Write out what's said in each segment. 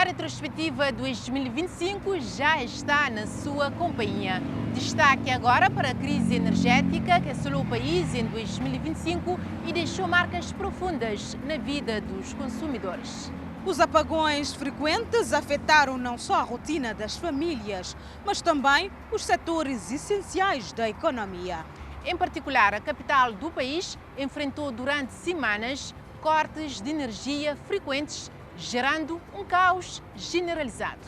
A retrospectiva 2025 já está na sua companhia. Destaque agora para a crise energética que assolou o país em 2025 e deixou marcas profundas na vida dos consumidores. Os apagões frequentes afetaram não só a rotina das famílias, mas também os setores essenciais da economia. Em particular, a capital do país enfrentou durante semanas cortes de energia frequentes, gerando um caos generalizado.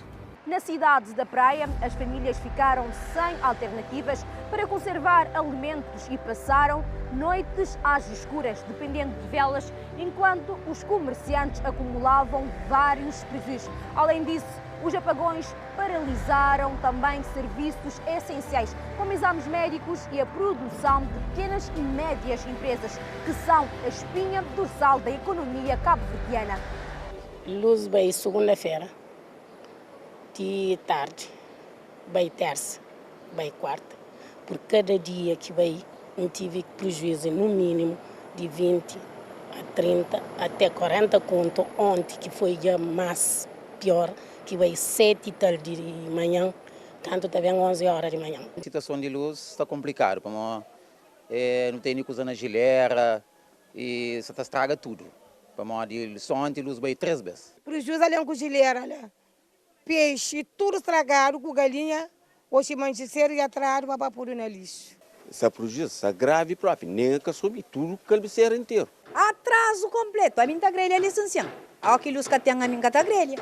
Na cidade da Praia, as famílias ficaram sem alternativas para conservar alimentos e passaram noites às escuras, dependendo de velas, enquanto os comerciantes acumulavam vários prejuízos. Além disso, os apagões paralisaram também serviços essenciais, como exames médicos e a produção de pequenas e médias empresas, que são a espinha dorsal da economia cabo-verdiana. Luz vai segunda-feira, de tarde, vai terça, vai quarta. Por cada dia que vai, eu tive prejuízo no mínimo de 20 a 30 até 40 conto. Ontem que foi já mais pior, que vai 7 e tal de manhã, tanto também 11 horas de manhã. A situação de luz está complicada, não tem nem coisa na geleira e se estraga tudo. Só ontem a luz vai 3 vezes. Prejuízo ali com geleira, olha. Peixe, tudo estragado, com galinha, hoje manchecer e atrás vai pôr no lixo. Esse prejuízo é grave, prof. Nem que assumir tudo o calbiceiro inteiro. Atraso completo. A minha grelha é licenciada. Aqueles que têm a minha grelha.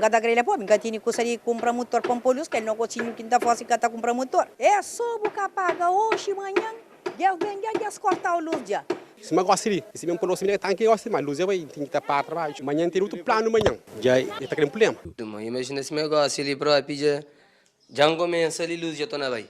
A grelha, pô, minha tem que comprar motor para um que ele não consegue quinta fase que está comprar motor. É só o que paga hoje, manhã, já vem, já corta a luz já. Se me gosta de, se me pôr o tanque, eu gosto mais. Luz vai, tem que estar para trabalho. Manhã tem outro plano, manhã. Já está querendo problema. Imagina se me gosta ali para pedir, já começa ali luz já estou na vai.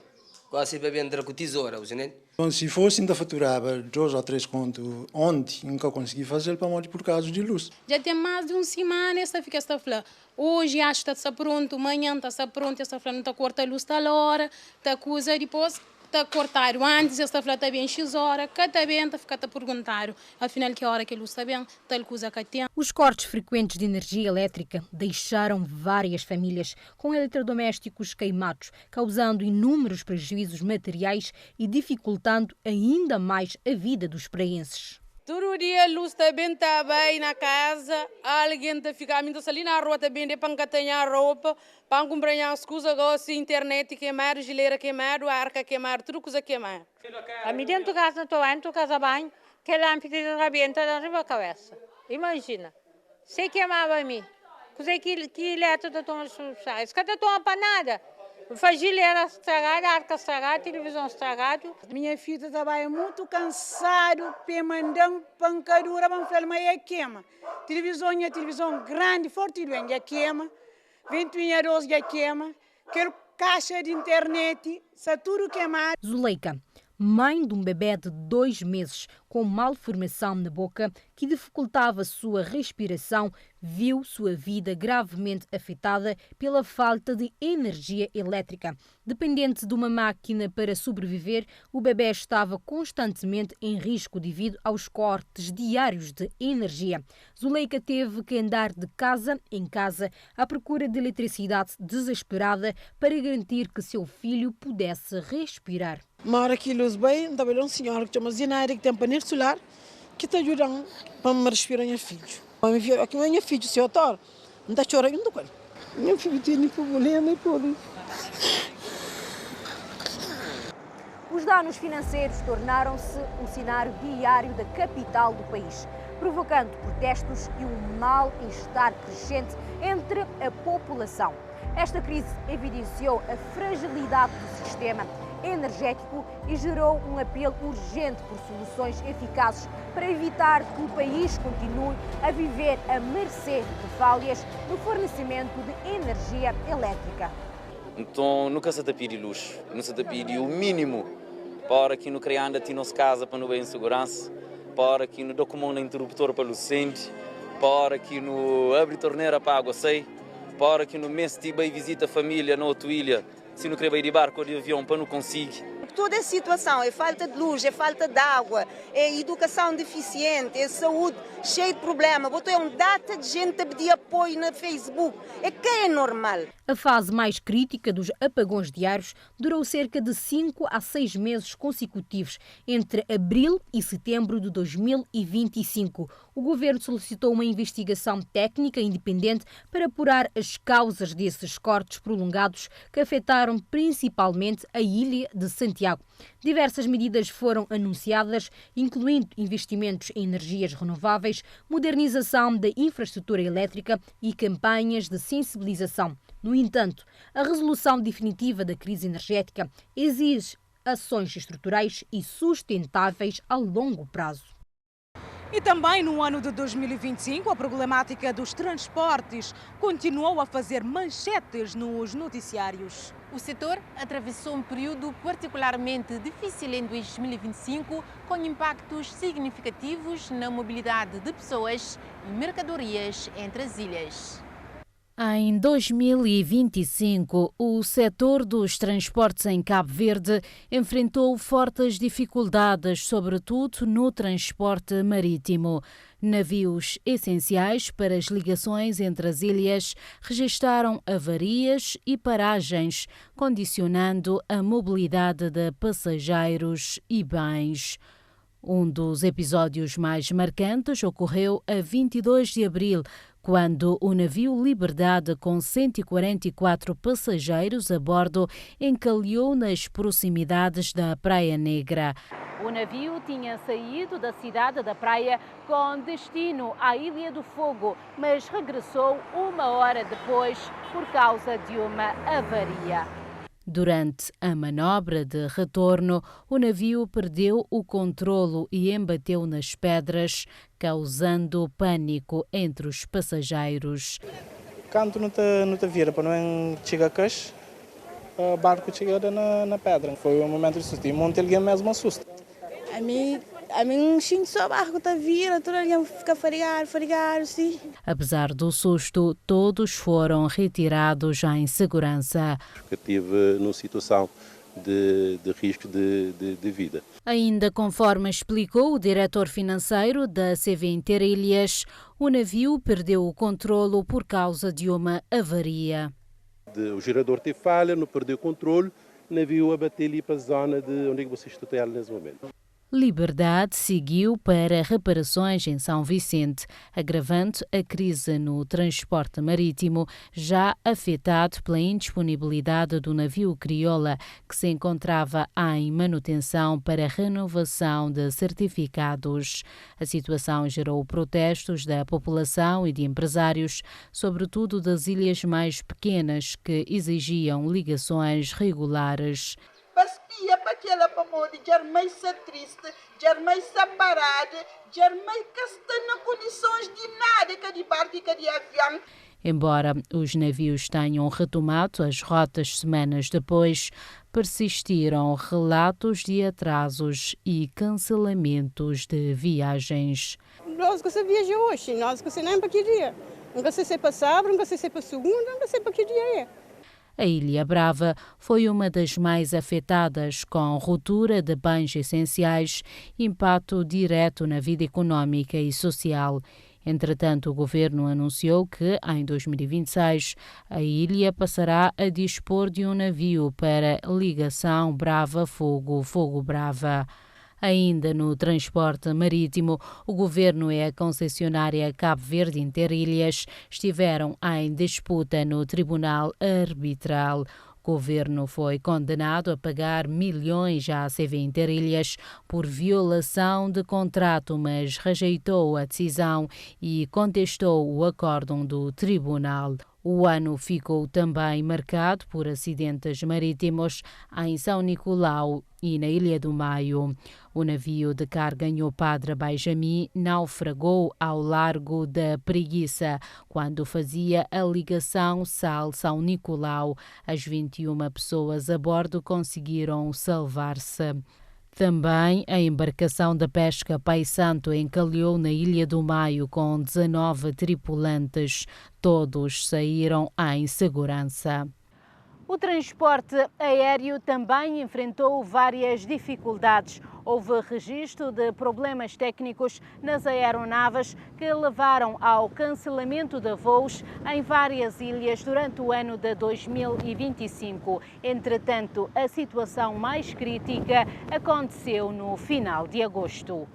Gosto de beber com tesoura, né? Bom, se fosse ainda faturava 2 ou 3 contos ontem, nunca consegui fazer para morrer por causa de luz. Já tem mais de uma semana esta fica esta flor. Hoje acho que está pronto, amanhã está pronto, esta flor não está corta a luz tal hora, está coisa depois. Está cortado antes, esta flor está bem X hora, cada bem está ficar a perguntar, afinal que hora que a luz está bem, tal coisa que tem. Os cortes frequentes de energia elétrica deixaram várias famílias com eletrodomésticos queimados, causando inúmeros prejuízos materiais e dificultando ainda mais a vida dos praenses. Todo dia a luz também está bem na casa, alguém está ficando ali na rua também de pancatanhar roupa, para comprar as coisas, gosto internet queimado, geleira queimado, arca queimado, tudo coisa queimada. A mim dentro da casa, estou dentro da casa bem, que lâmpada de rabenta da riba cabeça. Imagina, se queimava a mim, coisa que elétrico estou a sujar, isso que estou para nada. Faz geleira estragada, arca estragada, televisão estragada. Minha filha trabalha muito cansado, mandando pancadura, mas filma queima. Televisão é televisão grande, forte, já queima. Ventoinha já queima. Quero caixa de internet, está tudo queimado. Zuleika, mãe de um bebê de 2 meses com malformação na boca que dificultava sua respiração, viu sua vida gravemente afetada pela falta de energia elétrica. Dependente de uma máquina para sobreviver, o bebê estava constantemente em risco devido aos cortes diários de energia. Zuleika teve que andar de casa em casa à procura de eletricidade desesperada para garantir que seu filho pudesse respirar. Uma hora que luz bem, também um senhor que chama Zinaida, que tem painel solar, que está ajudando para me respirar minha filha. Aqui minha filha, o senhor não está chorando com ele. Minha filha tem problema e tudo. Os danos financeiros tornaram-se um cenário diário da capital do país, provocando protestos e um mal-estar crescente entre a população. Esta crise evidenciou a fragilidade do sistema energético e gerou um apelo urgente por soluções eficazes para evitar que o país continue a viver à mercê de falhas no fornecimento de energia elétrica. Então, nunca se te pede luz, não se te pede o mínimo para que no criando a nossa casa para não bem segurança, para que no documento interruptor para o incêndio, para que no abre torneira para a água sai, para que no mês de visita a família na outra ilha, se não querer ir de barco ou de avião para não conseguir. toda a situação, é falta de luz, é falta de água, é educação deficiente, é saúde cheia de problema. Botou data de gente a pedir apoio no Facebook. É que é normal. A fase mais crítica dos apagões diários durou cerca de 5 a 6 meses consecutivos, entre abril e setembro de 2025. O governo solicitou uma investigação técnica independente para apurar as causas desses cortes prolongados que afetaram principalmente a ilha de Santiago. Diversas medidas foram anunciadas, incluindo investimentos em energias renováveis, modernização da infraestrutura elétrica e campanhas de sensibilização. No entanto, a resolução definitiva da crise energética exige ações estruturais e sustentáveis a longo prazo. E também no ano de 2025, a problemática dos transportes continuou a fazer manchetes nos noticiários. O setor atravessou um período particularmente difícil em 2025, com impactos significativos na mobilidade de pessoas e mercadorias entre as ilhas. Em 2025, o setor dos transportes em Cabo Verde enfrentou fortes dificuldades, sobretudo no transporte marítimo. Navios essenciais para as ligações entre as ilhas registraram avarias e paragens, condicionando a mobilidade de passageiros e bens. Um dos episódios mais marcantes ocorreu a 22 de abril, quando o navio Liberdade, com 144 passageiros a bordo, encalhou nas proximidades da Praia Negra. O navio tinha saído da cidade da Praia com destino à Ilha do Fogo, mas regressou 1 hora depois por causa de uma avaria. Durante a manobra de retorno, o navio perdeu o controlo e embateu nas pedras, causando pânico entre os passageiros. Quando não te vira para não chegar a caixa, o barco chega na pedra. Foi um momento de susto e muito alguém mesmo assusta. A mim sinto só o barco está vira, todo alguém fica farigar, sim. Apesar do susto, todos foram retirados em segurança. Eu estive numa situação de risco de vida. Ainda conforme explicou o diretor financeiro da CV Interilhas, o navio perdeu o controlo por causa de uma avaria. O gerador teve falha, não perdeu o controle, o navio abateu ali para a zona de onde vocês estão nesse momento. Liberdade seguiu para reparações em São Vicente, agravando a crise no transporte marítimo, já afetado pela indisponibilidade do navio Crioula, que se encontrava em manutenção para renovação de certificados. A situação gerou protestos da população e de empresários, sobretudo das ilhas mais pequenas, que exigiam ligações regulares. Para aquela pamoda, já mais triste, já mais separada, já mais que está em condições de nada, que de barco e que de avião. Embora os navios tenham retomado as rotas semanas depois, persistiram relatos de atrasos e cancelamentos de viagens. Nós que viaja hoje, nós que nem para que dia. Nunca sei se é para sábado, nunca sei se é para segunda, nunca sei para que dia é. A Ilha Brava foi uma das mais afetadas, com ruptura de bens essenciais, impacto direto na vida económica e social. Entretanto, o governo anunciou que, em 2026, a ilha passará a dispor de um navio para ligação Brava-Fogo-Fogo-Brava. Ainda no transporte marítimo, o governo e a concessionária Cabo Verde Interilhas estiveram em disputa no Tribunal Arbitral. O governo foi condenado a pagar milhões à CV Interilhas por violação de contrato, mas rejeitou a decisão e contestou o acórdão do tribunal. O ano ficou também marcado por acidentes marítimos em São Nicolau e na Ilha do Maio. O navio de carga Nhô Padre Benjamin naufragou ao largo da Preguiça, quando fazia a ligação Sal-São Nicolau. As 21 pessoas a bordo conseguiram salvar-se. Também a embarcação da pesca Pai Santo encalhou na Ilha do Maio com 19 tripulantes. Todos saíram em segurança. O transporte aéreo também enfrentou várias dificuldades. Houve registro de problemas técnicos nas aeronaves que levaram ao cancelamento de voos em várias ilhas durante o ano de 2025. Entretanto, a situação mais crítica aconteceu no final de agosto.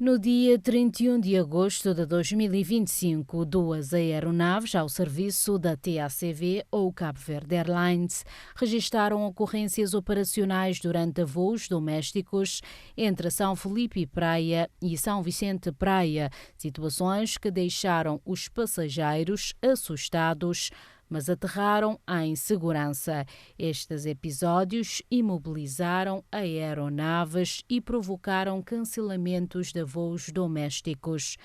No dia 31 de agosto de 2025, 2 aeronaves ao serviço da TACV ou Cabo Verde Airlines registraram ocorrências operacionais durante voos domésticos entre São Felipe Praia e São Vicente Praia, situações que deixaram os passageiros assustados, mas aterraram em segurança. Estes episódios imobilizaram aeronaves e provocaram cancelamentos de voos domésticos.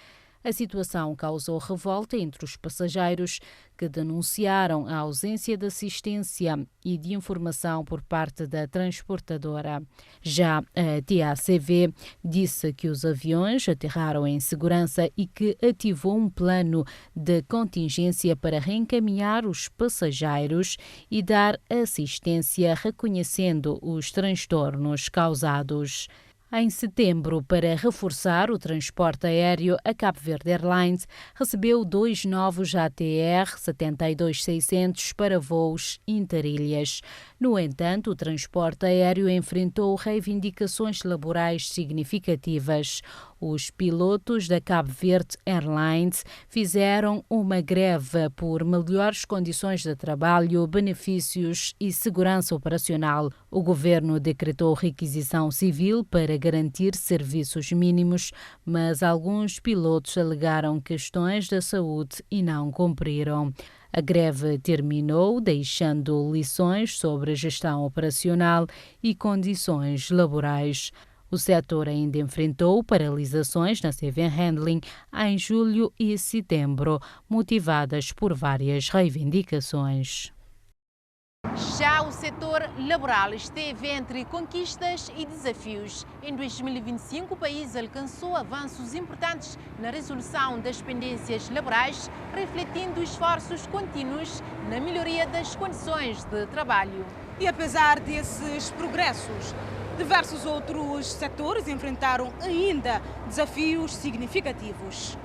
A situação causou revolta entre os passageiros, que denunciaram a ausência de assistência e de informação por parte da transportadora. Já a TACV disse que os aviões aterraram em segurança e que ativou um plano de contingência para reencaminhar os passageiros e dar assistência, reconhecendo os transtornos causados. Em setembro, para reforçar o transporte aéreo, a Cabo Verde Airlines recebeu 2 novos ATR 72600 para voos interilhas. No entanto, o transporte aéreo enfrentou reivindicações laborais significativas. Os pilotos da Cabo Verde Airlines fizeram uma greve por melhores condições de trabalho, benefícios e segurança operacional. O governo decretou requisição civil para garantir serviços mínimos, mas alguns pilotos alegaram questões da saúde e não cumpriram. A greve terminou, deixando lições sobre gestão operacional e condições laborais. O setor ainda enfrentou paralisações na Seven Handling em julho e setembro, motivadas por várias reivindicações. Já o setor laboral esteve entre conquistas e desafios. Em 2025, o país alcançou avanços importantes na resolução das pendências laborais, refletindo esforços contínuos na melhoria das condições de trabalho. E apesar desses progressos, diversos outros setores enfrentaram ainda desafios significativos.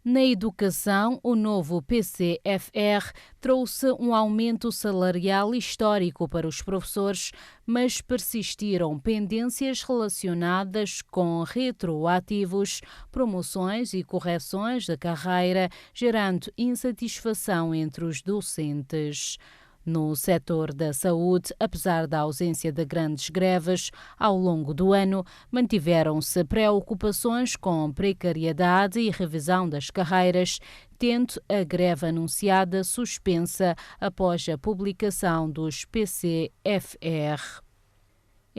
Na educação, o novo PCFR trouxe um aumento salarial histórico para os professores, mas persistiram pendências relacionadas com retroativos, promoções e correções da carreira, gerando insatisfação entre os docentes. No setor da saúde, apesar da ausência de grandes greves, ao longo do ano mantiveram-se preocupações com precariedade e revisão das carreiras, tendo a greve anunciada suspensa após a publicação dos PCFR.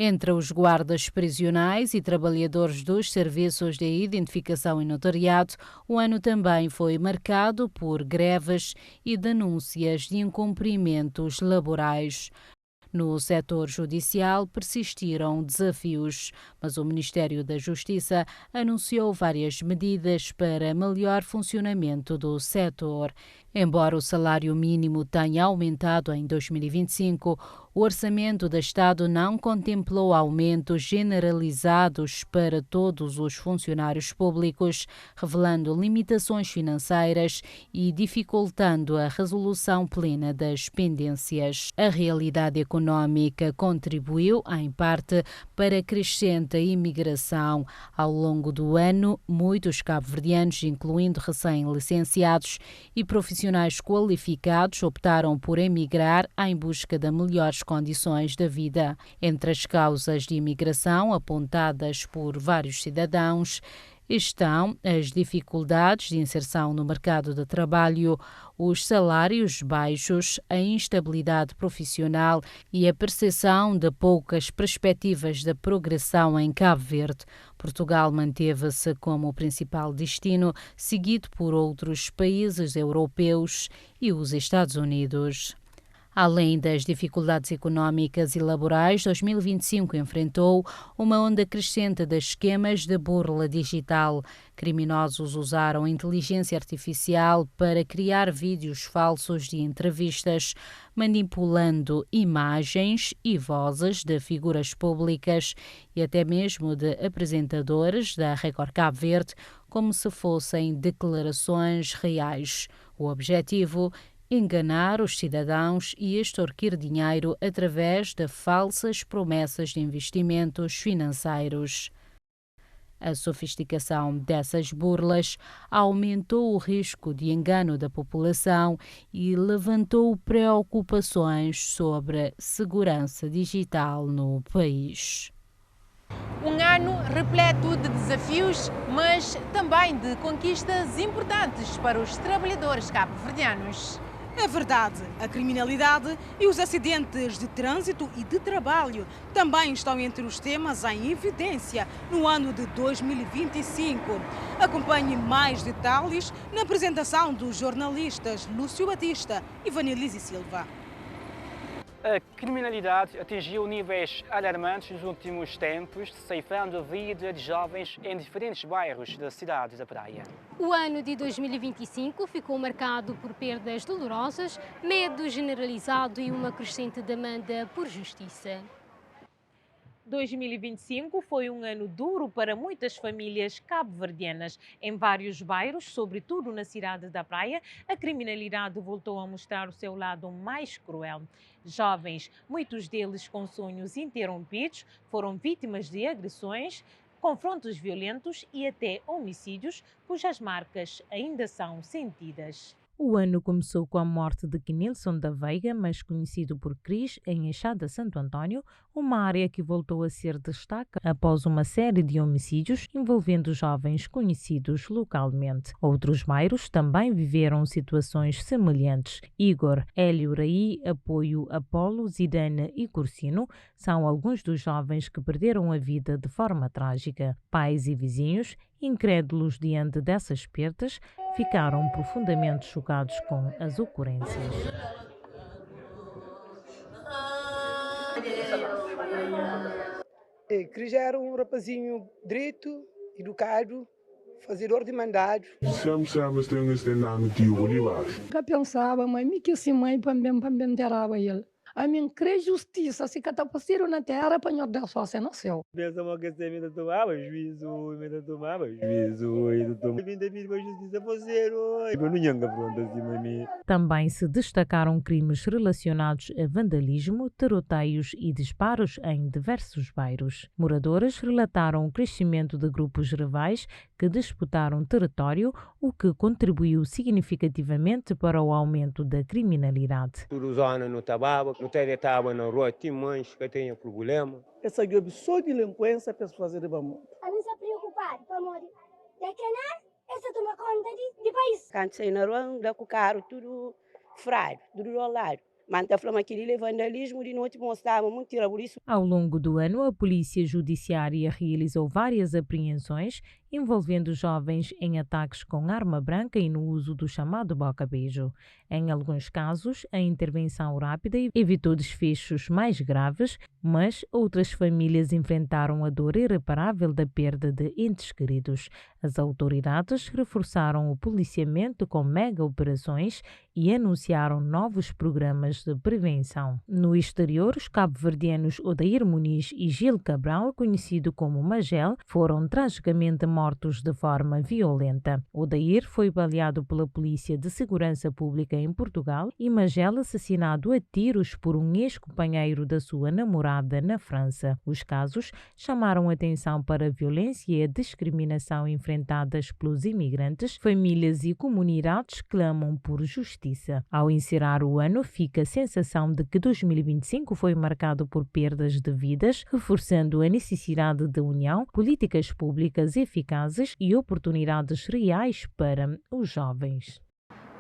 Entre os guardas prisionais e trabalhadores dos serviços de identificação e notariado, o ano também foi marcado por greves e denúncias de incumprimentos laborais. No setor judicial persistiram desafios, mas o Ministério da Justiça anunciou várias medidas para melhor funcionamento do setor. Embora o salário mínimo tenha aumentado em 2025, o Orçamento do Estado não contemplou aumentos generalizados para todos os funcionários públicos, revelando limitações financeiras e dificultando a resolução plena das pendências. A realidade económica contribuiu, em parte, para a crescente imigração. Ao longo do ano, muitos cabo-verdianos, incluindo recém-licenciados e profissionais qualificados, optaram por emigrar em busca de melhores condições de vida. Entre as causas de imigração apontadas por vários cidadãos estão as dificuldades de inserção no mercado de trabalho, os salários baixos, a instabilidade profissional e a percepção de poucas perspectivas de progressão em Cabo Verde. Portugal manteve-se como o principal destino, seguido por outros países europeus e os Estados Unidos. Além das dificuldades económicas e laborais, 2025 enfrentou uma onda crescente de esquemas de burla digital. Criminosos usaram a inteligência artificial para criar vídeos falsos de entrevistas, manipulando imagens e vozes de figuras públicas e até mesmo de apresentadores da Record Cabo Verde, como se fossem declarações reais. O objetivo: enganar os cidadãos e extorquir dinheiro através de falsas promessas de investimentos financeiros. A sofisticação dessas burlas aumentou o risco de engano da população e levantou preocupações sobre a segurança digital no país. Um ano repleto de desafios, mas também de conquistas importantes para os trabalhadores cabo-verdianos. É verdade, a criminalidade e os acidentes de trânsito e de trabalho também estão entre os temas em evidência no ano de 2025. Acompanhe mais detalhes na apresentação dos jornalistas Lúcio Batista e Vanelise Silva. A criminalidade atingiu níveis alarmantes nos últimos tempos, ceifando a vida de jovens em diferentes bairros da cidade da Praia. O ano de 2025 ficou marcado por perdas dolorosas, medo generalizado e uma crescente demanda por justiça. 2025 foi um ano duro para muitas famílias cabo-verdianas. Em vários bairros, sobretudo na cidade da Praia, a criminalidade voltou a mostrar o seu lado mais cruel. Jovens, muitos deles com sonhos interrompidos, foram vítimas de agressões, confrontos violentos e até homicídios, cujas marcas ainda são sentidas. O ano começou com a morte de Kenilson da Veiga, mais conhecido por Cris, em Eixada Santo António, uma área que voltou a ser destaque após uma série de homicídios envolvendo jovens conhecidos localmente. Outros bairros também viveram situações semelhantes. Igor, Hélio Raí, Apoio, Apolo, Zidane e Cursino são alguns dos jovens que perderam a vida de forma trágica. Pais e vizinhos, incrédulos diante dessas perdas, ficaram profundamente chocados com as ocorrências. Cris era um rapazinho direito, educado, fazedor de mandados. Eu pensava, mas me que se mãe para enterrar ele. A mim crê justiça, se que está possível na terra para não dar só se nasceu. Pensamos que você me tomava juízo, me tomava juízo, e tomava justiça fazer. Também se destacaram crimes relacionados a vandalismo, tiroteios e disparos em diversos bairros. Moradores relataram o crescimento de grupos rivais que disputaram território, o que contribuiu significativamente para o aumento da criminalidade. Tudo zona no tabaco, no estava na rua, tem mães que têm problema. Essa é só delinquência para fazer de bom. A mim se preocupar, para morrer. Essa toma conta de país. Quando sai na rua, dá com o carro tudo fraco, tudo rolado. Manta flama aquele vandalismo de noite mostrava muito terrorismo. Ao longo do ano, a Polícia Judiciária realizou várias apreensões envolvendo jovens em ataques com arma branca e no uso do chamado boca-beijo. Em alguns casos, a intervenção rápida evitou desfechos mais graves, mas outras famílias enfrentaram a dor irreparável da perda de entes queridos. As autoridades reforçaram o policiamento com mega-operações e anunciaram novos programas de prevenção. No exterior, os cabo-verdianos Odair Muniz e Gil Cabral, conhecido como Magel, foram tragicamente mortos de forma violenta. Odair foi baleado pela Polícia de Segurança Pública em Portugal e Magel assassinado a tiros por um ex-companheiro da sua namorada na França. Os casos chamaram atenção para a violência e a discriminação enfrentadas pelos imigrantes. Famílias e comunidades clamam por justiça. Ao encerrar o ano, fica a sensação de que 2025 foi marcado por perdas de vidas, reforçando a necessidade de união, políticas públicas eficazes e oportunidades reais para os jovens.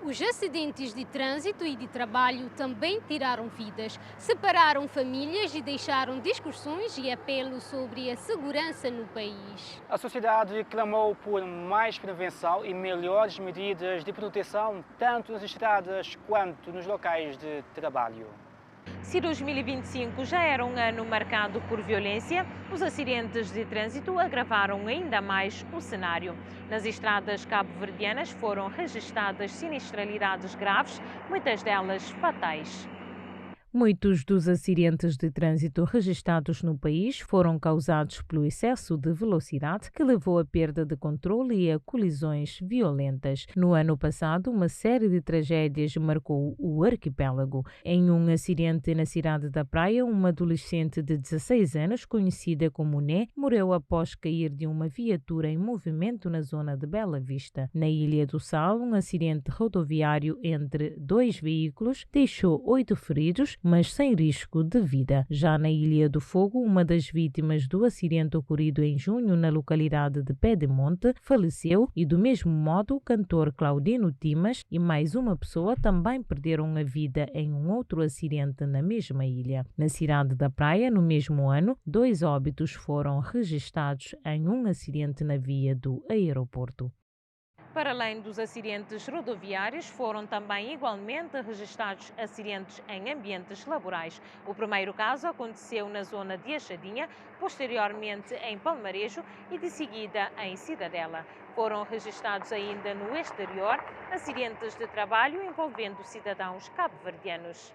Os acidentes de trânsito e de trabalho também tiraram vidas, separaram famílias e deixaram discussões e apelos sobre a segurança no país. A sociedade clamou por mais prevenção e melhores medidas de proteção, tanto nas estradas quanto nos locais de trabalho. Se 2025 já era um ano marcado por violência, os acidentes de trânsito agravaram ainda mais o cenário. Nas estradas cabo-verdianas foram registradas sinistralidades graves, muitas delas fatais. Muitos dos acidentes de trânsito registrados no país foram causados pelo excesso de velocidade que levou à perda de controle e a colisões violentas. No ano passado, uma série de tragédias marcou o arquipélago. Em um acidente na cidade da Praia, uma adolescente de 16 anos, conhecida como Né, morreu após cair de uma viatura em movimento na zona de Bela Vista. Na Ilha do Sal, um acidente rodoviário entre dois veículos deixou 8 feridos, mas sem risco de vida. Já na Ilha do Fogo, uma das vítimas do acidente ocorrido em junho na localidade de Pé de Monte faleceu e, do mesmo modo, o cantor Claudino Timas e mais uma pessoa também perderam a vida em um outro acidente na mesma ilha. Na cidade da Praia, no mesmo ano, 2 óbitos foram registrados em um acidente na via do aeroporto. Para além dos acidentes rodoviários, foram também igualmente registrados acidentes em ambientes laborais. O primeiro caso aconteceu na zona de Achadinha, posteriormente em Palmarejo e de seguida em Cidadela. Foram registrados ainda no exterior acidentes de trabalho envolvendo cidadãos cabo-verdianos.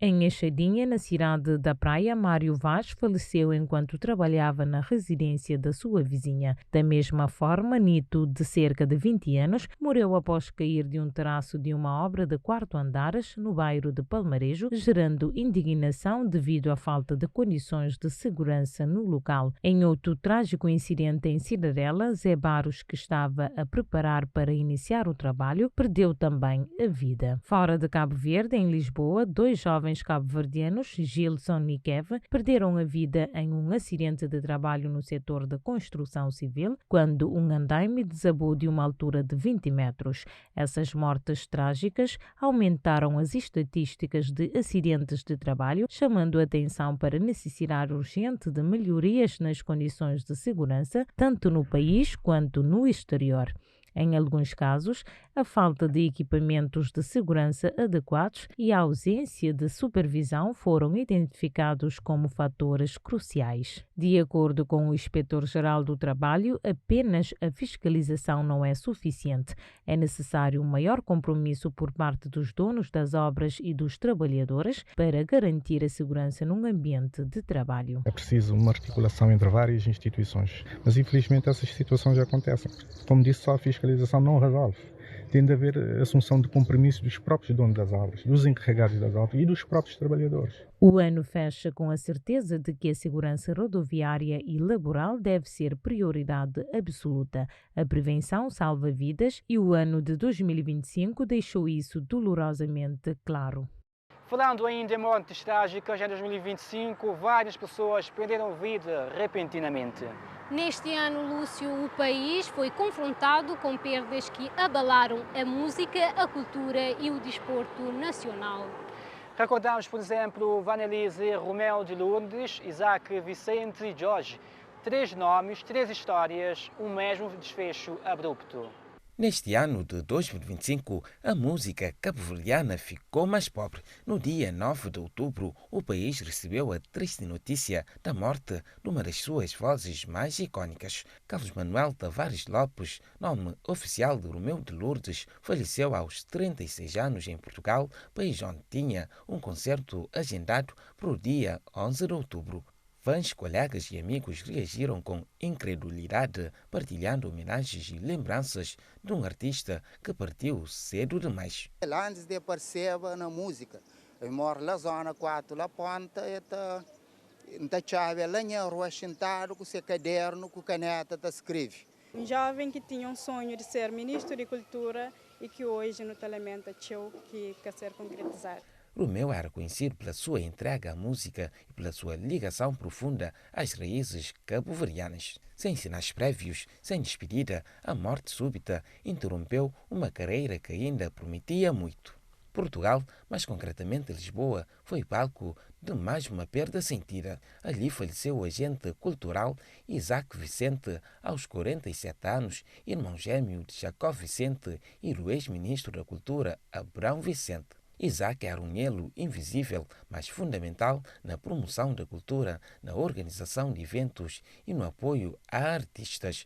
Em Achadinha, na cidade da Praia, Mário Vaz faleceu enquanto trabalhava na residência da sua vizinha. Da mesma forma, Nito, de cerca de 20 anos, morreu após cair de um terraço de uma obra de 4 andares no bairro de Palmarejo, gerando indignação devido à falta de condições de segurança no local. Em outro trágico incidente em Cidadela, Zé Barros, que estava a preparar para iniciar o trabalho, perdeu também a vida. Fora de Cabo Verde, em Lisboa, 2 jovens cabo-verdianos, Gilson e Kev, perderam a vida em um acidente de trabalho no setor da construção civil, quando um andaime desabou de uma altura de 20 metros. Essas mortes trágicas aumentaram as estatísticas de acidentes de trabalho, chamando a atenção para a necessidade urgente de melhorias nas condições de segurança, tanto no país quanto no exterior. Em alguns casos, a falta de equipamentos de segurança adequados e a ausência de supervisão foram identificados como fatores cruciais. De acordo com o Inspetor-Geral do Trabalho, apenas a fiscalização não é suficiente. É necessário um maior compromisso por parte dos donos das obras e dos trabalhadores para garantir a segurança num ambiente de trabalho. É preciso uma articulação entre várias instituições, mas infelizmente essas situações acontecem. Como disse, só a fiscalização não resolve. Tem de haver assunção de compromisso dos próprios donos das obras, dos encarregados das obras e dos próprios trabalhadores. O ano fecha com a certeza de que a segurança rodoviária e laboral deve ser prioridade absoluta. A prevenção salva vidas e o ano de 2025 deixou isso dolorosamente claro. Falando ainda em mortes trágicas, em 2025, várias pessoas perderam vida repentinamente. Neste ano, Lúcio, o país foi confrontado com perdas que abalaram a música, a cultura e o desporto nacional. Recordamos, por exemplo, Vanelise, Romeu de Lourdes, Isaac, Vicente e Jorge. 3 nomes, 3 histórias, o mesmo desfecho abrupto. Neste ano de 2025, a música cabo-verdiana ficou mais pobre. No dia 9 de outubro, o país recebeu a triste notícia da morte de uma das suas vozes mais icónicas. Carlos Manuel Tavares Lopes, nome oficial de Romeu de Lourdes, faleceu aos 36 anos em Portugal, país onde tinha um concerto agendado para o dia 11 de outubro. Fãs, colegas e amigos reagiram com incredulidade, partilhando homenagens e lembranças de um artista que partiu cedo demais. Antes de aparecer na música, eu moro na zona 4, na ponta, na chave, lá na rua, sentado com seu caderno, com caneta, escreve. Um jovem que tinha um sonho de ser ministro de Cultura e que hoje no Telementa que quer ser concretizado. Romeu era conhecido pela sua entrega à música e pela sua ligação profunda às raízes cabo-verdianas. Sem sinais prévios, sem despedida, a morte súbita interrompeu uma carreira que ainda prometia muito. Portugal, mais concretamente Lisboa, foi palco de mais uma perda sentida. Ali faleceu o agente cultural Isaac Vicente, aos 47 anos, irmão gêmeo de Jacó Vicente e do ex-ministro da Cultura, Abrão Vicente. Isaac era um elo invisível, mas fundamental na promoção da cultura, na organização de eventos e no apoio a artistas.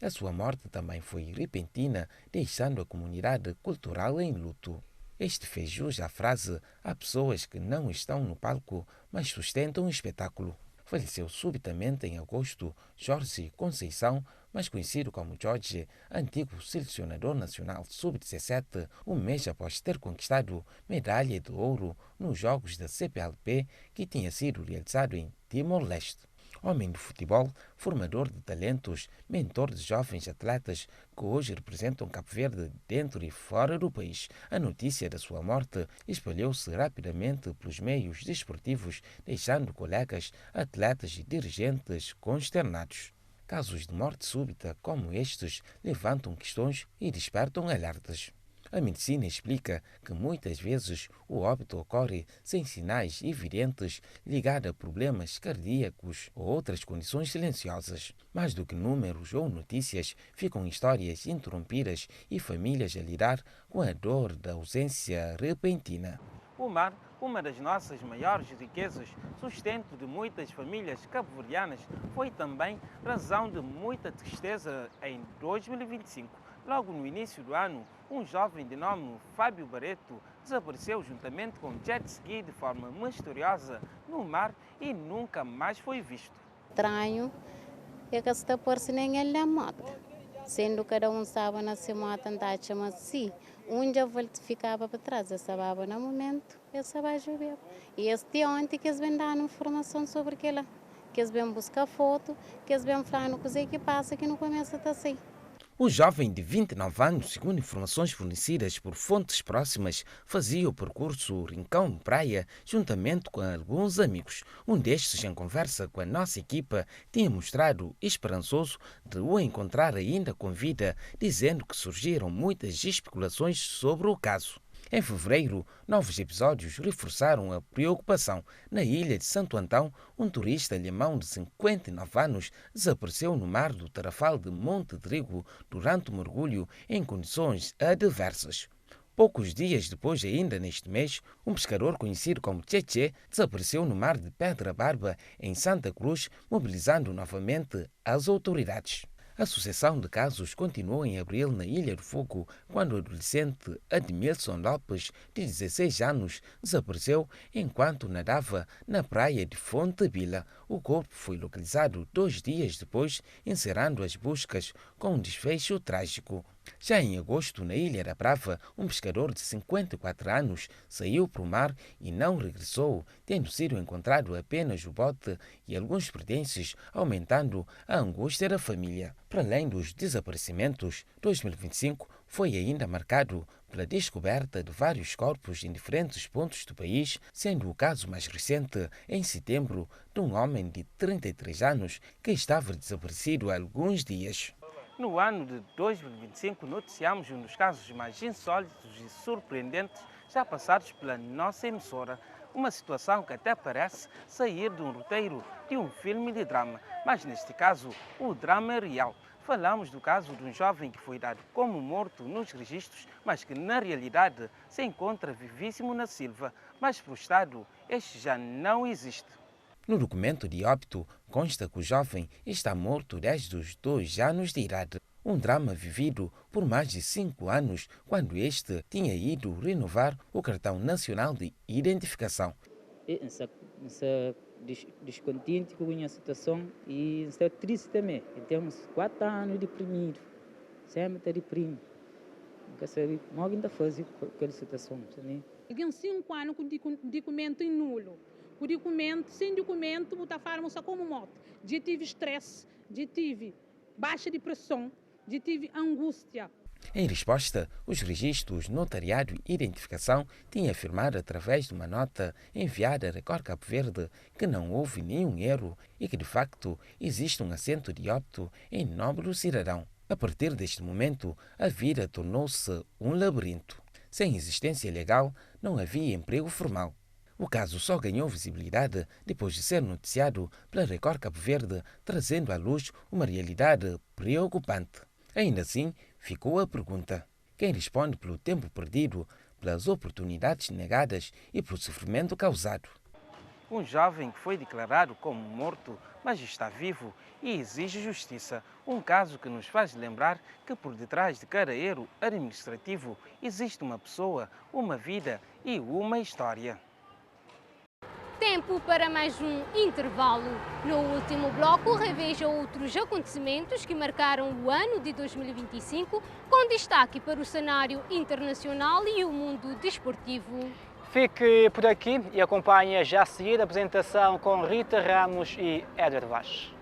A sua morte também foi repentina, deixando a comunidade cultural em luto. Este fez jus à frase: há pessoas que não estão no palco, mas sustentam o espetáculo. Faleceu subitamente em agosto Jorge Conceição, mais conhecido como Jorge, antigo selecionador nacional sub-17, um mês após ter conquistado medalha de ouro nos Jogos da CPLP, que tinha sido realizado em Timor-Leste. Homem de futebol, formador de talentos, mentor de jovens atletas que hoje representam Cabo Verde dentro e fora do país. A notícia da sua morte espalhou-se rapidamente pelos meios desportivos, deixando colegas, atletas e dirigentes consternados. Casos de morte súbita como estes levantam questões e despertam alertas. A medicina explica que muitas vezes o óbito ocorre sem sinais evidentes ligados a problemas cardíacos ou outras condições silenciosas. Mais do que números ou notícias, ficam histórias interrompidas e famílias a lidar com a dor da ausência repentina. O mar, uma das nossas maiores riquezas, sustento de muitas famílias cabo-verdianas, foi também razão de muita tristeza em 2025. Logo no início do ano, um jovem de nome Fábio Barreto desapareceu juntamente com jet ski de forma misteriosa no mar e nunca mais foi visto. Estranho é que está por si nem ele na moto, sendo cada um estava na sua moto andar chama assim. Um já ficava para trás, estava no momento, ele estava a chover. E este ontem que eles vêm dar informação sobre aquilo, que eles vêm buscar foto, que eles vêm falar no que passa que não começa a assim. O jovem de 29 anos, segundo informações fornecidas por fontes próximas, fazia o percurso Rincão-Praia juntamente com alguns amigos. Um destes, em conversa com a nossa equipa, tinha mostrado esperançoso de o encontrar ainda com vida, dizendo que surgiram muitas especulações sobre o caso. Em fevereiro, novos episódios reforçaram a preocupação. Na ilha de Santo Antão, um turista alemão de 59 anos desapareceu no mar do Tarrafal de Monte Drigo durante o mergulho em condições adversas. Poucos dias depois, ainda neste mês, um pescador conhecido como Tchê desapareceu no mar de Pedra Barba, em Santa Cruz, mobilizando novamente as autoridades. A sucessão de casos continuou em abril na Ilha do Fogo, quando o adolescente Admilson Lopes, de 16 anos, desapareceu enquanto nadava na praia de Fonte Bila. O corpo foi localizado 2 dias depois, encerrando as buscas com um desfecho trágico. Já em agosto, na Ilha da Brava, um pescador de 54 anos saiu para o mar e não regressou, tendo sido encontrado apenas o bote e alguns pertences, aumentando a angústia da família. Para além dos desaparecimentos, 2025 foi ainda marcado pela descoberta de vários corpos em diferentes pontos do país, sendo o caso mais recente, em setembro, de um homem de 33 anos que estava desaparecido há alguns dias. No ano de 2025, noticiamos um dos casos mais insólitos e surpreendentes já passados pela nossa emissora. Uma situação que até parece sair de um roteiro de um filme de drama, mas neste caso, o drama é real. Falamos do caso de um jovem que foi dado como morto nos registros, mas que na realidade se encontra vivíssimo na Silva, mas para o Estado este já não existe. No documento de óbito, consta que o jovem está morto desde os 2 anos de idade. Um drama vivido por mais de 5 anos, quando este tinha ido renovar o cartão nacional de identificação. Descontente com a situação e estou triste também. Temos 4 anos deprimido, sempre está deprimido. Nunca sei como ainda fazer com aquela situação. Tem 5 anos com documento nulo. O documento, sem documento, está falando só como moto. Já tive estresse, já tive baixa depressão, já tive angústia. Em resposta, os registros notariado e identificação tinham afirmado através de uma nota enviada a Record Cabo Verde que não houve nenhum erro e que de facto existe um assento de óbito em nome do cidadão. A partir deste momento, a vida tornou-se um labirinto. Sem existência legal, não havia emprego formal. O caso só ganhou visibilidade depois de ser noticiado pela Record Cabo Verde, trazendo à luz uma realidade preocupante. Ainda assim, ficou a pergunta: quem responde pelo tempo perdido, pelas oportunidades negadas e pelo sofrimento causado? Um jovem que foi declarado como morto, mas está vivo e exige justiça. Um caso que nos faz lembrar que por detrás de cada erro administrativo existe uma pessoa, uma vida e uma história. Tempo para mais um intervalo. No último bloco, reveja outros acontecimentos que marcaram o ano de 2025, com destaque para o cenário internacional e o mundo desportivo. Fique por aqui e acompanhe já a seguir a apresentação com Rita Ramos e Éder Vaz.